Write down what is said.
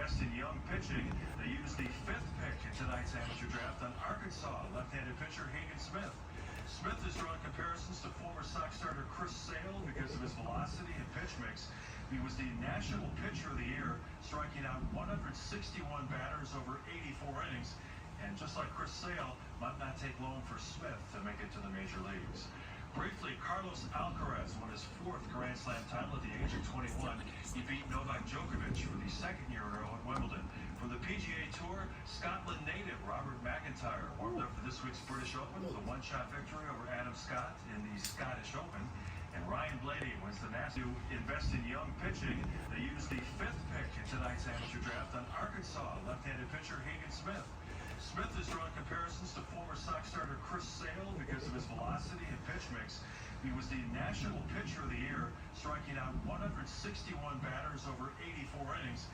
invest in young pitching. They used the fifth pick in tonight's amateur draft on Arkansas left-handed pitcher Hagen Smith. Smith has drawn comparisons to former Sox starter Chris Sale because of his velocity and pitch mix. He was the National Pitcher of the Year, striking out 161 batters over 84 innings. And just like Chris Sale, might not take long for Smith to make it to the major leagues. Briefly, Carlos Alcaraz won his fourth Grand Slam title at the age of 21. He beat Novak Djokovic for the second year in a row at Wimbledon. From the PGA Tour, Scotland native Robert McIntyre warmed up for this week's British Open with a one-shot victory over Adam Scott in the Scottish Open. And Ryan Blaney wins the Masters. To invest in young pitching, they used the fifth pick in tonight's amateur draft on Arkansas left-handed pitcher Hagen Smith. Smith has drawn comparisons to former Sox starter Chris Sale because of his velocity and pitch mix. He was the National Pitcher of the Year, striking out 161 batters over 84 innings.